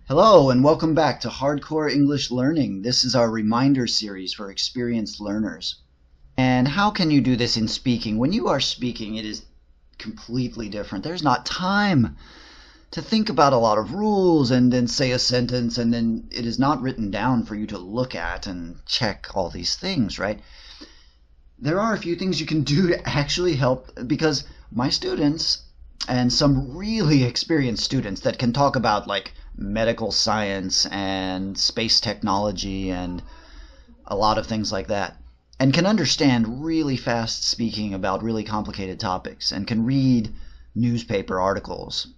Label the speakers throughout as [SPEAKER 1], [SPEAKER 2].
[SPEAKER 1] Hello and welcome back to Hardcore English Learning. This is our reminder series for experienced learners. And how can you do this in speaking? When you are speaking, it is completely different. There's not time to think about a lot of rules and then say a sentence, and then it is not written down for you to look at and check all these things, right? There are a few things you can do to actually help, because my students and some really experienced students that can talk about like medical science and space technology and a lot of things like that, and can understand really fast speaking about really complicated topics and can read newspaper articles.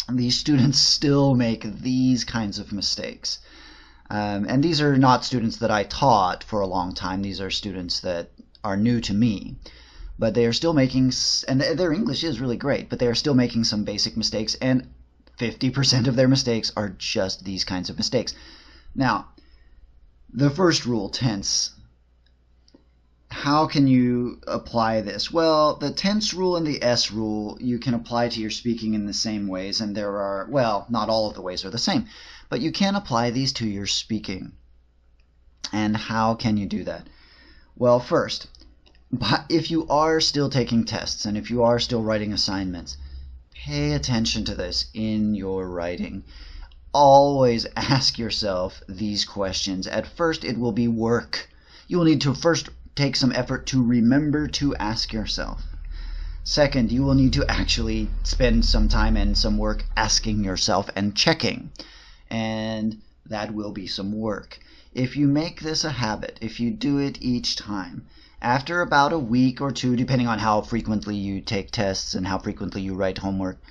[SPEAKER 1] And these students still make these kinds of mistakes. And these are not students that I taught for a long time. These are students that are new to me. But they are still making, and their English is really great, but they are still making some basic mistakes, and 50% of their mistakes are just these kinds of mistakes. Now, the first rule, tense. How can you apply this? Well, the tense rule and the S rule you can apply to your speaking in the same ways, and there are, well, not all of the ways are the same, but you can apply these to your speaking. And how can you do that? Well, first, if you are still taking tests and if you are still writing assignments, pay attention to this in your writing. Always ask yourself these questions. At first, it will be work. You will need to first take some effort to remember to ask yourself. Second, you will need to actually spend some time and some work asking yourself and checking. And that will be some work. If you make this a habit, if you do it each time, after about a week or two, depending on how frequently you take tests and how frequently you write homework,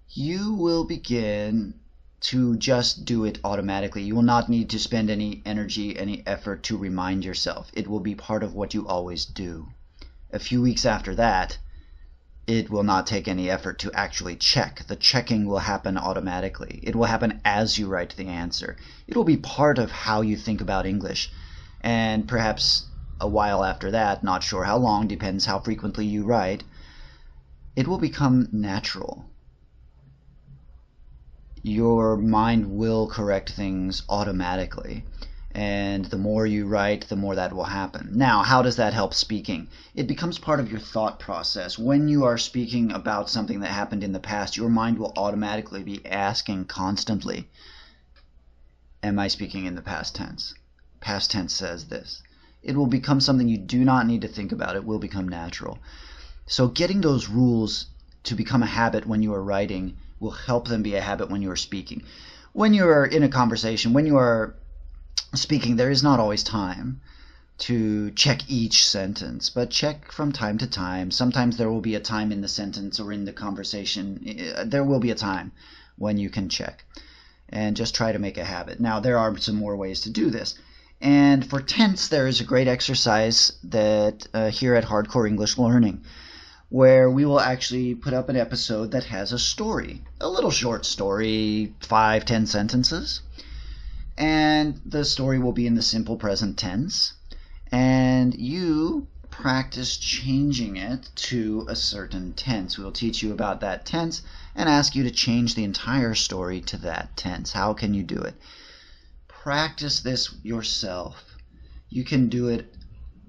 [SPEAKER 1] you will begin to just do it automatically. You will not need to spend any energy, any effort to remind yourself. It will be part of what you always do. A few weeks after that, it will not take any effort to actually check. The checking will happen automatically. It will happen as you write the answer. It will be part of how you think about English. And perhaps a while after that, not sure how long, depends how frequently you write, it will become natural. Your mind will correct things automatically. And the more you write, the more that will happen. Now, how does that help speaking? It becomes part of your thought process. When you are speaking about something that happened in the past, your mind will automatically be asking constantly, am I speaking in the past tense? Past tense says this. It will become something you do not need to think about. It will become natural. So getting those rules to become a habit when you are writing will help them be a habit when you are speaking. When you are in a conversation, when you are speaking, there is not always time to check each sentence, but check from time to time. Sometimes there will be a time in the sentence or in the conversation. There will be a time when you can check. And just try to make a habit. Now, there are some more ways to do this. And for tense, there is a great exercise that here at Hardcore English Learning, where we will actually put up an episode that has a story, a little short story, 5-10 sentences. And the story will be in the simple present tense. And you practice changing it to a certain tense. We'll teach you about that tense and ask you to change the entire story to that tense. How can you do it? Practice this yourself. You can do it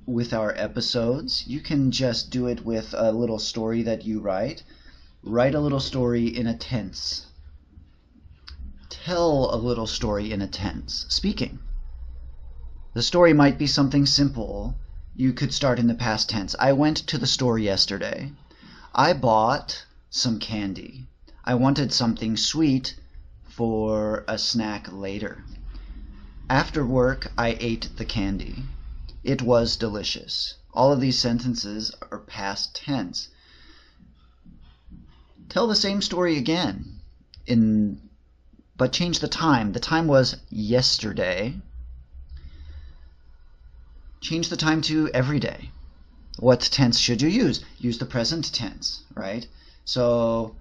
[SPEAKER 1] with our episodes. You can just do it with a little story that you write. Write a little story in a tense. Tell a little story in a tense. Speaking. The story might be something simple. You could start in the past tense. I went to the store yesterday. I bought some candy. I wanted something sweet for a snack later. After work, I ate the candy. It was delicious. All of these sentences are past tense. Tell the same story again, but change the time. The time was yesterday. Change the time to every day. What tense should you use? Use the present tense, right? So,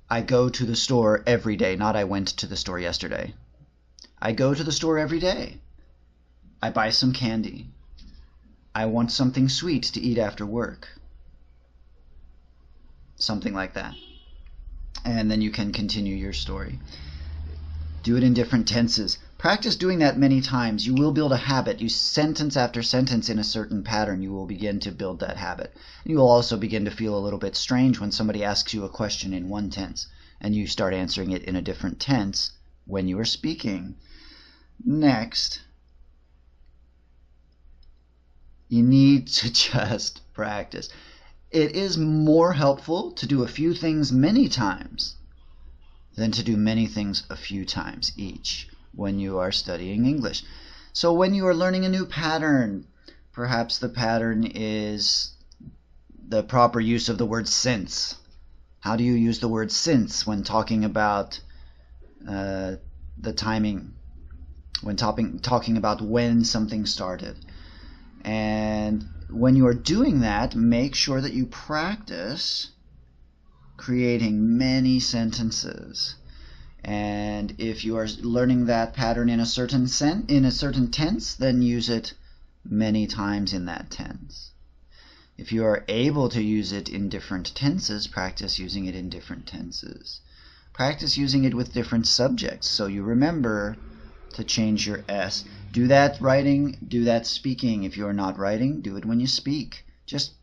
[SPEAKER 1] I go to the store every day, not I went to the store yesterday. I go to the store every day. I buy some candy. I want something sweet to eat after work. Something like that. And then you can continue your story. Do it in different tenses. Practice doing that many times. You will build a habit. You sentence after sentence in a certain pattern, you will begin to build that habit. You will also begin to feel a little bit strange when somebody asks you a question in one tense and you start answering it in a different tense when you are speaking. Next, you need to just practice. It is more helpful to do a few things many times than to do many things a few times each when you are studying English. So when you are learning a new pattern, perhaps the pattern is the proper use of the word since. How do you use the word since when talking about the timing, when talking about when something started? And when you are doing that, make sure that you practice creating many sentences. And if you are learning that pattern in a certain tense, then use it many times in that tense. If you are able to use it in different tenses, practice using it in different tenses. Practice using it with different subjects so you remember to change your S. Do that writing, do that speaking. If you are not writing, do it when you speak.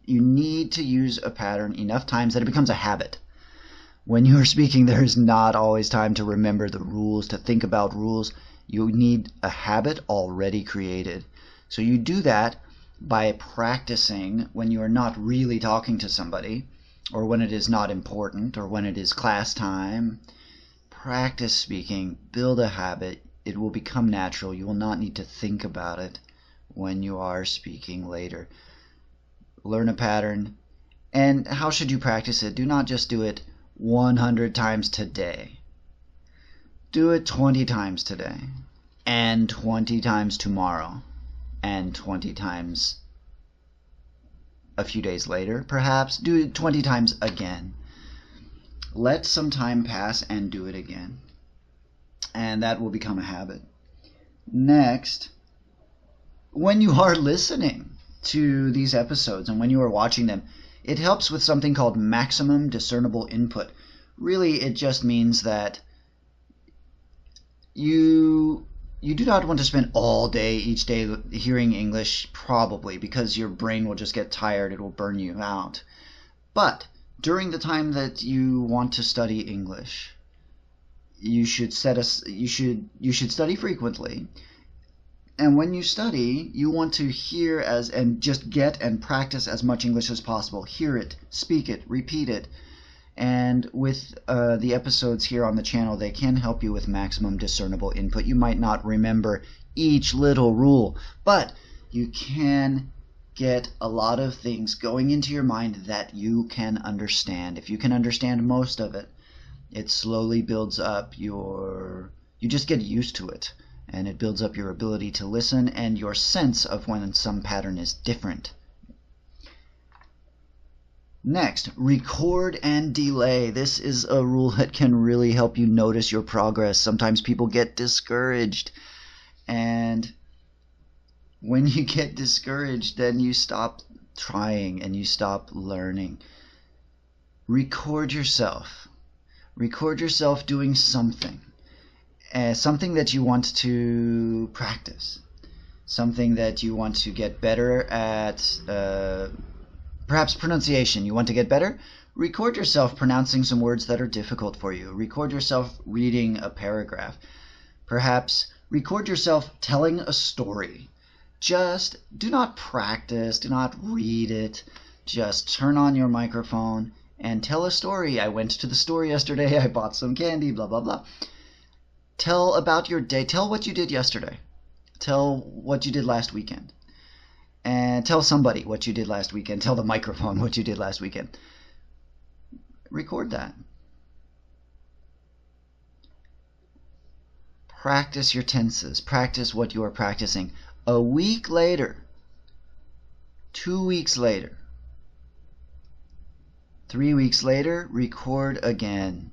[SPEAKER 1] You need to use a pattern enough times that it becomes a habit. When you are speaking, there is not always time to remember the rules, to think about rules. You need a habit already created. So you do that by practicing when you are not really talking to somebody, or when it is not important, or when it is class time. Practice speaking, build a habit. It will become natural. You will not need to think about it when you are speaking later. Learn a pattern. And how should you practice it? Do not just do it 100 times today. Do it 20 times today, and 20 times tomorrow, and 20 times a few days later, perhaps. Do it 20 times again. Let some time pass and do it again. And that will become a habit. Next, when you are listening to these episodes and when you are watching them, it helps with something called maximum discernible input. Really, it just means that you do not want to spend all day, each day, hearing English, probably, because your brain will just get tired. It will burn you out. But during the time that you want to study English, you should study frequently. And when you study, you want to hear and just get and practice as much English as possible. Hear it, speak it, repeat it. And with the episodes here on the channel, they can help you with maximum discernible input. You might not remember each little rule, but you can get a lot of things going into your mind that you can understand. If you can understand most of it, it slowly builds up you just get used to it. And it builds up your ability to listen and your sense of when some pattern is different. Next, record and delay. This is a rule that can really help you notice your progress. Sometimes people get discouraged. And when you get discouraged, then you stop trying and you stop learning. Record yourself. Record yourself doing something. Something that you want to practice, something that you want to get better at, perhaps pronunciation. You want to get better? Record yourself pronouncing some words that are difficult for you. Record yourself reading a paragraph. Perhaps record yourself telling a story. Just do not practice, do not read it. Just turn on your microphone and tell a story. I went to the store yesterday, I bought some candy, blah, blah, blah. Tell about your day. Tell what you did yesterday. Tell what you did last weekend. And tell somebody what you did last weekend. Tell the microphone what you did last weekend. Record that. Practice your tenses. Practice what you are practicing. A week later, 2 weeks later, 3 weeks later, record again.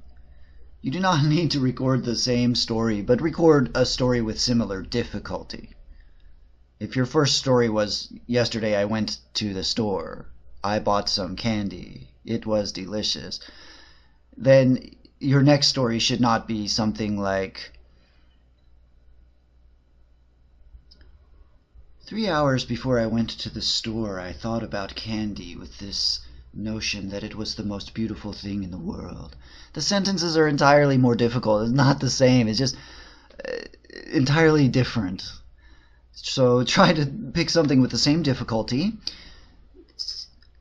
[SPEAKER 1] You do not need to record the same story, but record a story with similar difficulty. If your first story was, yesterday I went to the store, I bought some candy, it was delicious, then your next story should not be something like, 3 hours before I went to the store, I thought about candy with this notion that it was the most beautiful thing in the world. The sentences are entirely more difficult. It's not the same. It's just entirely different. So try to pick something with the same difficulty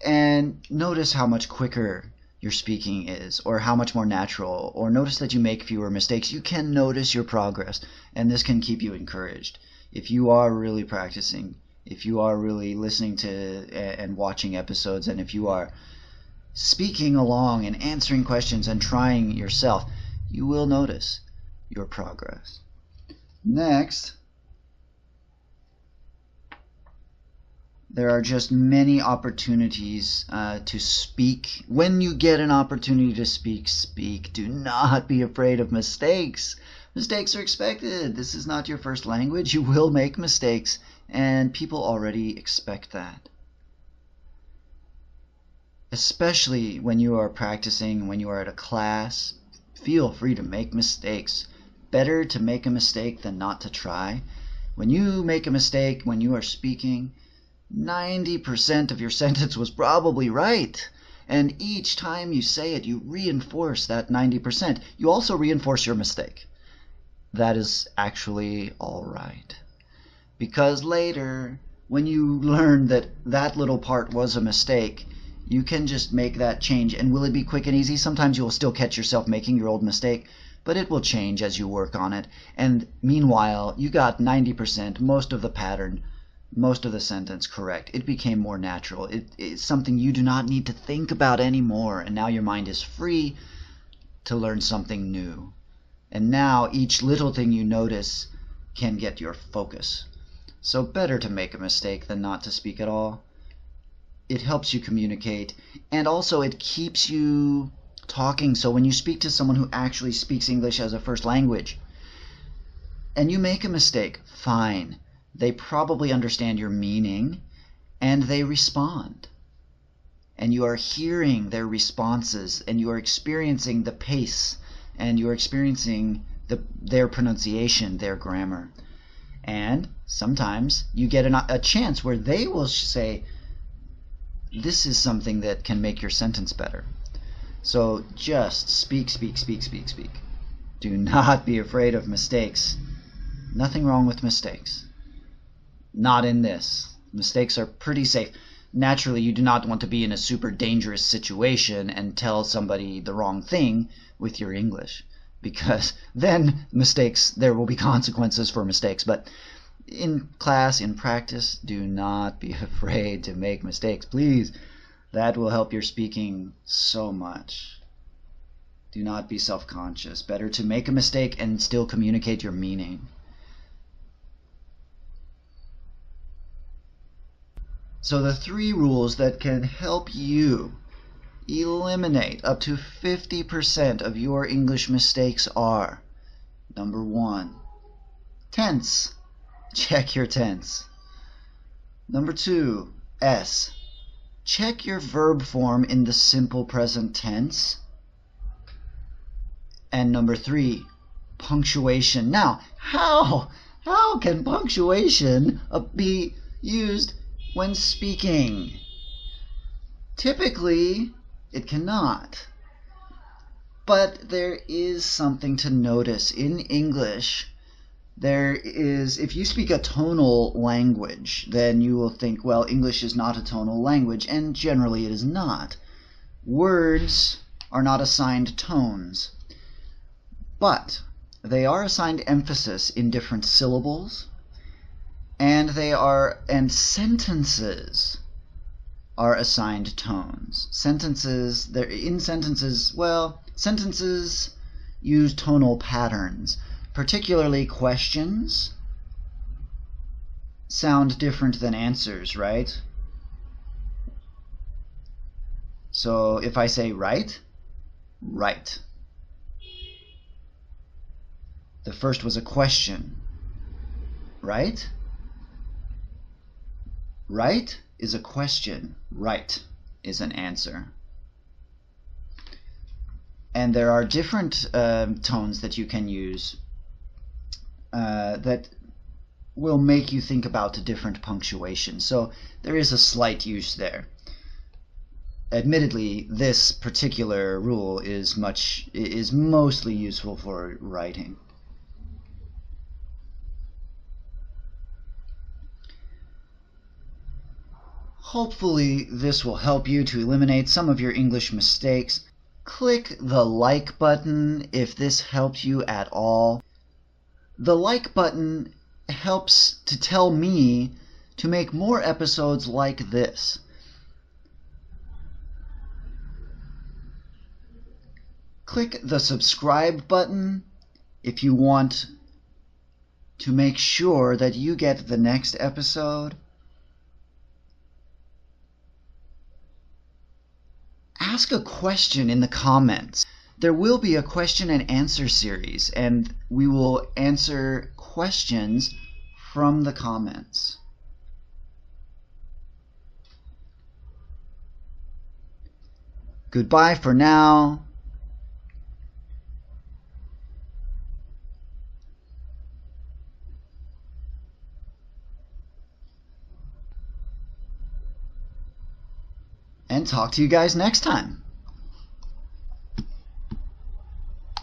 [SPEAKER 1] and notice how much quicker your speaking is, or how much more natural, or notice that you make fewer mistakes. You can notice your progress, and this can keep you encouraged. If you are really practicing, if you are really listening to and watching episodes, and if you are speaking along and answering questions and trying yourself, you will notice your progress. Next, there are just many opportunities to speak. When you get an opportunity to speak, speak. Do not be afraid of mistakes. Mistakes are expected. This is not your first language. You will make mistakes, and people already expect that. Especially when you are practicing, when you are at a class, feel free to make mistakes. Better to make a mistake than not to try. When you make a mistake, when you are speaking, 90% of your sentence was probably right. And each time you say it, you reinforce that 90%. You also reinforce your mistake. That is actually all right. Because later, when you learn that that little part was a mistake, you can just make that change. And will it be quick and easy? Sometimes you will still catch yourself making your old mistake, but it will change as you work on it. And meanwhile, you got 90%, most of the pattern, most of the sentence correct. It became more natural. It's something you do not need to think about anymore. And now your mind is free to learn something new. And now each little thing you notice can get your focus. So better to make a mistake than not to speak at all. It helps you communicate, and also it keeps you talking. So when you speak to someone who actually speaks English as a first language, and you make a mistake, fine. They probably understand your meaning, and they respond. And you are hearing their responses, and you are experiencing the pace, and you are experiencing their pronunciation, their grammar. And sometimes you get a chance where they will say, this is something that can make your sentence better. So just speak, speak, speak, speak, speak. Do not be afraid of mistakes. Nothing wrong with mistakes. Not in this. Mistakes are pretty safe. Naturally, you do not want to be in a super dangerous situation and tell somebody the wrong thing with your English, because then there will be consequences for mistakes. But in class, in practice, do not be afraid to make mistakes, please. That will help your speaking so much. Do not be self-conscious. Better to make a mistake and still communicate your meaning. So the 3 rules that can help you eliminate up to 50% of your English mistakes are: number 1, tense. Check your tense. Number 2, S. Check your verb form in the simple present tense. And number 3, punctuation. Now, how can punctuation be used when speaking? Typically, it cannot. But there is something to notice. In English, if you speak a tonal language, then you will think, well, English is not a tonal language, and generally it is not. Words are not assigned tones, but they are assigned emphasis in different syllables, and sentences are assigned tones. Sentences use tonal patterns. Particularly questions sound different than answers, right? So if I say right, right. The first was a question, right? Right is a question, right is an answer. And there are different tones that you can use that will make you think about the different punctuation. So there is a slight use there. Admittedly, this particular rule is mostly useful for writing. Hopefully this will help you to eliminate some of your English mistakes. Click the like button if this helped you at all. The like button helps to tell me to make more episodes like this. Click the subscribe button if you want to make sure that you get the next episode. Ask a question in the comments. There will be a question and answer series, and we will answer questions from the comments. Goodbye for now. And talk to you guys next time.